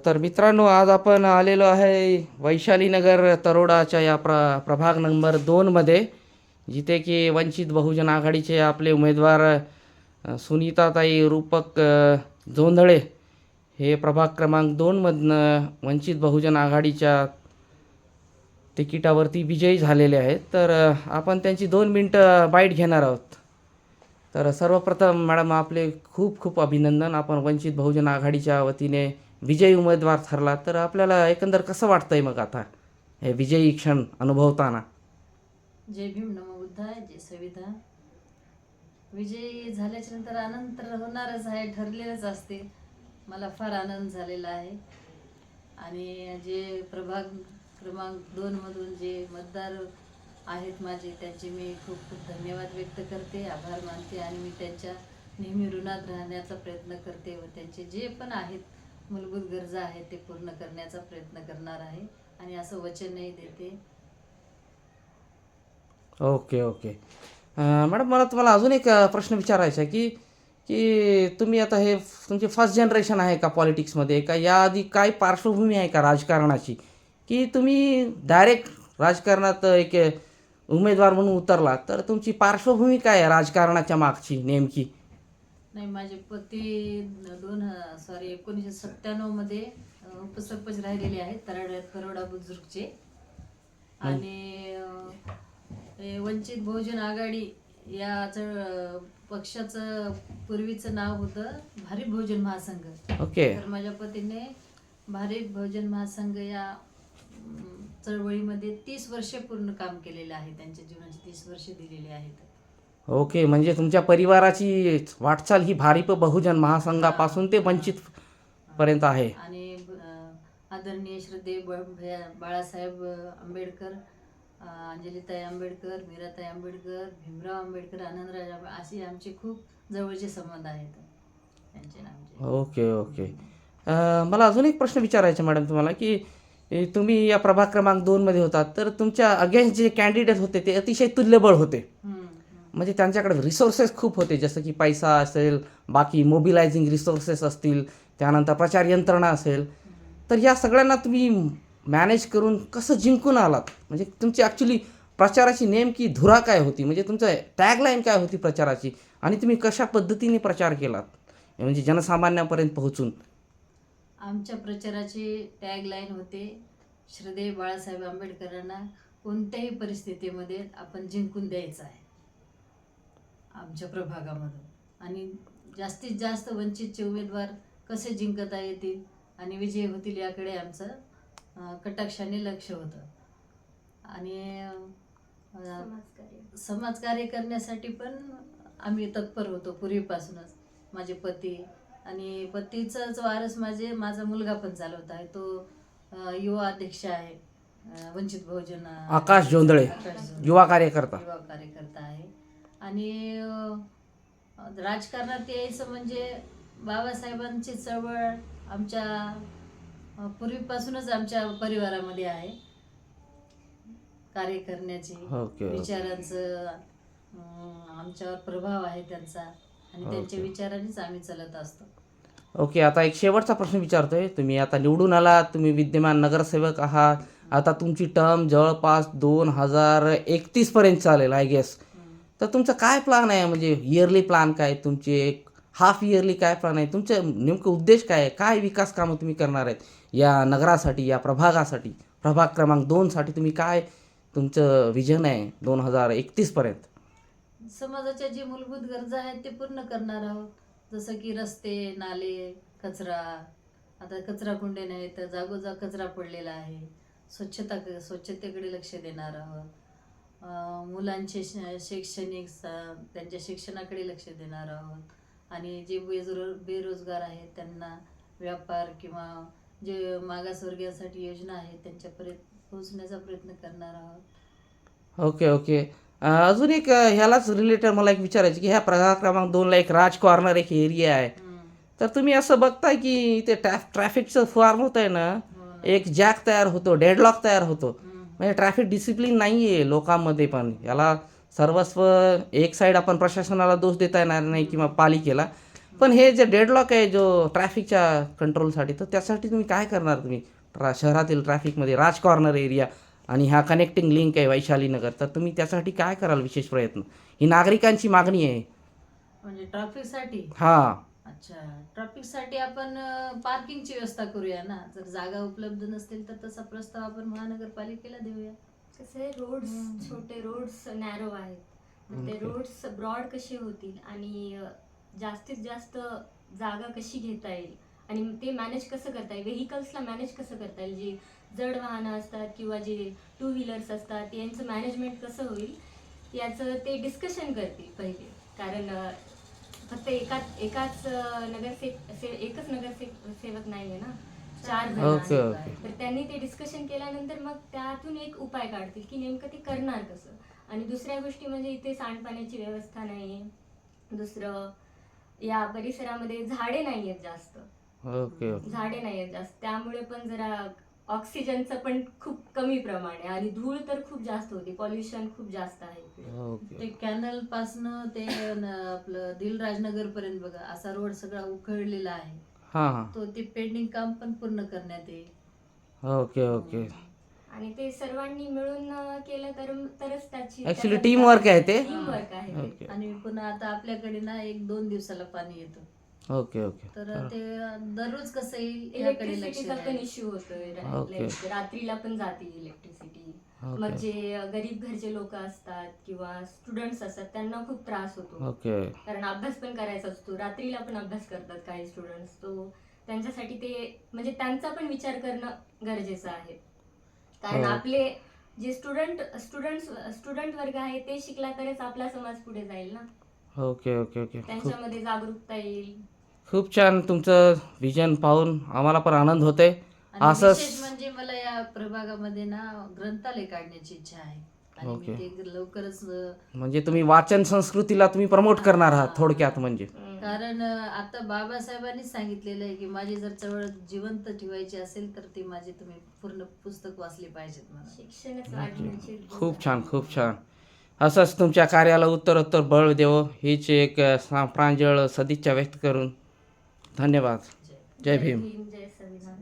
तर मित्रांनो, आज आपण आलेलो आहे वैशालीनगर तरोडाच्या या प्रभाग नंबर 2मध्ये, जिथे की वंचित बहुजन आघाडीचे आपले उमेदवार सुनीताताई रूपक जोंधळे हे प्रभाग क्रमांक 2मधनं वंचित बहुजन आघाडीच्या तिकिटावरती विजयी झालेले आहेत. तर आपण त्यांची 2 मिनिटं बाईट घेणार आहोत. तर सर्वप्रथम मॅडम, आपले खूप खूप अभिनंदन. आपण वंचित बहुजन आघाडीच्या वतीने विजयी उमेदवार ठरला. तर आपल्याला एकंदर कसं वाटतंय मग आता हे विजयी क्षण अनुभवताना? जय भीम, नमो बुद्धाय, जय संविधान. विजयी झाल्याच्या नंतर आनंद तर होणारच आहे, ठरलेलंच असते. मला फार आनंद झालेला आहे. आणि जे प्रभाग क्रमांक 2मधून जे मतदार आहेत माझे, त्यांचे मी खूप खूप धन्यवाद व्यक्त करते, आभार मानते. आणि मी त्यांच्या नेहमी ऋणात राहण्याचा प्रयत्न करते व त्यांचे जे पण आहेत मूलभूत गरजा आहेत ते पूर्ण करण्याचा प्रयत्न करणार आहे आणि असं वचनही देते. Okay okay. मॅडम, मला तुम्हाला अजून एक प्रश्न विचारायचा आहे की की तुम्ही आता हे तुमची फर्स्ट जनरेशन आहे का पॉलिटिक्समध्ये, का याआधी काय पार्श्वभूमी आहे का राजकारणाची, की तुम्ही डायरेक्ट राजकारणात एक उमेदवार म्हणून उतरला? तर तुमची पार्श्वभूमी काय आहे राजकारणाच्या मागची नेमकी? नाही, माझे पती 1997 मध्ये उपसरपंच राहिलेले आहेत तरोडा बुजुर्गचे. आणि हे वंचित बहुजन आघाडी या पक्षाचं पूर्वीचं नाव होतं भारिप बहुजन महासंघ. ओके. तर माझ्या पतीने भारिप बहुजन महासंघ या चळवळीमध्ये 30 वर्षे पूर्ण काम केलेलं आहे. त्यांच्या जीवनाची 30 वर्षे दिलेली आहेत. ओके, म्हणजे तुमच्या परिवाराची वाटचाल ही भारिप बहुजन महासंघापासून ते वंचित पर्यंत आहे. आणि आदरणीय श्रद्धेय बाळासाहेब आंबेडकर, अंजलीताई आंबेडकर, मीराताई आंबेडकर, भीमराव आंबेडकर, आनंदराज असे आमचे खूप जवळचे संबंध आहेत त्यांचे नामचे. Okay okay. मला अजून एक प्रश्न विचारायचा मॅडम तुम्हाला, की तुम्ही या प्रभाग क्रमांक 2मध्ये होतात, तर तुमच्या अगेन्स्ट जे कॅन्डिडेट होते ते अतिशय तुल्यबळ होते. म्हणजे त्यांच्याकडे रिसोर्सेस खूप होते, जसं की पैसा असेल, बाकी मोबिलायझिंग रिसोर्सेस असतील, त्यानंतर प्रचार यंत्रणा असेल. तर या सगळ्यांना तुम्ही मॅनेज करून कसं जिंकून आलात? म्हणजे तुमची ॲक्च्युली प्रचाराची नेमकी धुरा काय होती, म्हणजे तुमचं टॅगलाईन काय होती प्रचाराची, आणि तुम्ही कशा पद्धतीने प्रचार केलात म्हणजे जनसामान्यांपर्यंत पोहोचून? आमच्या प्रचाराचे टॅगलाईन होते, श्रद्धेय बाळासाहेब आंबेडकरांना कोणत्याही परिस्थितीमध्ये आपण जिंकून द्यायचं आहे आमच्या प्रभागामधून. आणि जास्तीत जास्त वंचितचे उमेदवार कसे जिंकता येतील आणि विजयी होतील याकडे आमचं कटाक्षाने लक्ष होतं. आणि समाजकार्य करण्यासाठी पण आम्ही तत्पर होतो पूर्वीपासूनच. माझे पती आणि पतीचाच वारस माझा मुलगा पण चालवत आहे. तो युवा अध्यक्ष आहे वंचित बहुजन आकाश जोंधळे, युवा कार्यकर्ता. आहे. आणि राजकारणात यायचं म्हणजे बाबासाहेबांची चळवळ आमच्या पूर्वीपासूनच आमच्या परिवारामध्ये आहे. कार्य करण्याची विचारांचं आमच्यावर प्रभाव आहे त्यांचा, आणि त्यांच्या विचारांनीच आम्ही चालत असतो. ओके, आता एक शेवटचा प्रश्न विचारतोय. तुम्ही आता निवडून आलात, तुम्ही विद्यमान नगरसेवक आहात. आता तुमची टर्म जवळपास 2031 पर्यंत चालेल आय गेस. तर तुमचा काय प्लॅन आहे, म्हणजे इयरली प्लॅन काय तुमचे, एक हाफ इयरली काय प्लॅन आहे तुमचं, नेमकं उद्देश काय आहे, काय विकास कामं तुम्ही करणार आहेत या नगरासाठी, या प्रभागासाठी, प्रभाग क्रमांक 2साठी? तुम्ही काय तुमचं विजन आहे 2031 पर्यंत? समाजाच्या जे मूलभूत गरजा आहेत ते पूर्ण करणार आहोत. जसं की रस्ते, नाले, कचरा. आता कचरा कुंडे नाही तर जागोजाग कचरा पडलेला आहे. स्वच्छतेकडे लक्ष देणार आहोत. मुलांचे शैक्षणिक त्यांच्या शिक्षणाकडे लक्ष देणार आहोत. आणि जे बेरोजगार आहेत त्यांना व्यापार किंवा जे मागासवर्गीयांसाठी योजना आहेत त्यांच्यापर्यंत पोहोचण्याचा प्रयत्न करणार आहोत. Okay okay. अजून एक ह्यालाच रिलेटेड मला एक विचारायचं, की ह्या प्रभाग क्रमांक 2ला एक राज कॉर्नर एक एरिया आहे. तर तुम्ही असं बघताय की इथे ट्रॅफिकचं फॉर्म होत आहे ना, एक जॅक तयार होतो, डेडलॉक तयार होतो. म्हणजे ट्रॅफिक डिसिप्लिन नाही आहे लोकांमध्ये. पण याला सर्वस्व एक साईड आपण प्रशासनाला दोष देता येणार नाही किंवा पालिकेला, पण हे जे डेडलॉक आहे जो ट्रॅफिकच्या कंट्रोलसाठी, तर त्यासाठी तुम्ही काय करणार? तुम्ही शहरातील ट्रॅफिकमध्ये राज कॉर्नर एरिया आणि हा कनेक्टिंग लिंक आहे वैशालीनगर, तर तुम्ही त्यासाठी काय कराल विशेष प्रयत्न? ही नागरिकांची मागणी आहे. म्हणजे ट्रॅफिकसाठी. हां. अच्छा, ट्रॅफिकसाठी आपण पार्किंगची व्यवस्था करूया ना. जर जागा उपलब्ध नसतील तर तसा प्रस्ताव आपण महानगरपालिकेला देऊया. कसं आहे, रोड्स छोटे रोड्स नॅरो आहेत, तर ते रोड्स ब्रॉड कसे होतील आणि जास्तीत जास्त जागा कशी घेता येईल आणि ते मॅनेज कसं करता येईल, व्हेकल्सला मॅनेज कसं करता येईल, जी जड वाहनं असतात किंवा जे 2 व्हीलर्स असतात यांचं मॅनेजमेंट कसं होईल याचं ते डिस्कशन करतील पहिले. कारण फक्त एकाच एकच नगरसेवक नाही आहे ना, 4 जण ओके, आहेत. ओके. तर त्यांनी ते डिस्कशन केल्यानंतर मग त्यातून एक उपाय काढतील की नेमकं ते करणार कसं. आणि दुसऱ्या गोष्टी म्हणजे इथे सांडपाण्याची व्यवस्था नाही, दुसरं या परिसरामध्ये झाडे नाही आहेत जास्त, ओके, ओके. झाडे नाही आहेत जास्त, त्यामुळे पण जरा ऑक्सिजनचं पण खूप कमी प्रमाण आहे आणि धूळ तर खूप जास्त होती, पॉल्युशन खूप जास्त आहे इकडे. ओके. ते कॅनल पासनं ते आपलं दिलराजनगर पर्यंत बघा असा रोड सगळा उखळलेला आहे. हां हां. तो ते पेंडिंग काम पण पूर्ण करण्यात येईल. Okay okay. आणि ते सर्वांनी मिळून केलं तरच त्याची ऍक्च्युली टीम वर्क आहे ते. टीम वर्क आहे ते. ओके आणि पुन्हा आता आपल्याकडे ना 1-2 दिवसाला पाणी येतं. Okay okay. तर ते दररोज कसं येईल याकडे लक्ष इलेक्ट्रिसिटीचा पण द्यायला. इश्यू होतोय. ओके. like रात्रीला पण जाते इलेक्ट्रिसिटी. मग ओके. जे गरीब घरचे लोक असतात किंवा स्टुडंट्स असतात त्यांना खूप त्रास होतो, ओके. कारण अभ्यास पण करायचा असतो, रात्रीला पण अभ्यास करतात काही स्टुडंट्स. तो त्यांच्यासाठी ते म्हणजे त्यांचा पण विचार करणं गरजेचं आहे. कारण हो. आपले जे स्टुडंट वर्ग आहे ते शिकला तरच आपला समाज पुढे जाईल ना, ओके ओके ओके. खूप त्यांच्यामध्ये जागरूकता येईल. खूप छान तुमचं विजन पाहून आम्हाला पण आनंद होतोय. आणि असंच विशेष म्हणजे मला या प्रभागामध्ये ना ग्रंथालय काढण्याची इच्छा आहे आणि ओके. मी ते लवकरच म्हणजे तुम्ही वाचन संस्कृतीला तुम्ही प्रमोट करणार आहात थोडक्यात म्हणजे. कारण आता बाबासाहेबांनीच सांगितलेलं आहे की माझी जर चळवळ जिवंत ठेवायची असेल तर ती माझी तुम्ही पूर्ण पुस्तक वाचली पाहिजेत मला. शिक्षणच वाढण्याची खूप छान खूप छान. असंच तुमच्या कार्याला उत्तरोत्तर बळ देवो हीच एक प्रांजळ सदिच्छा व्यक्त करून धन्यवाद. जय भीम. जय संविधान.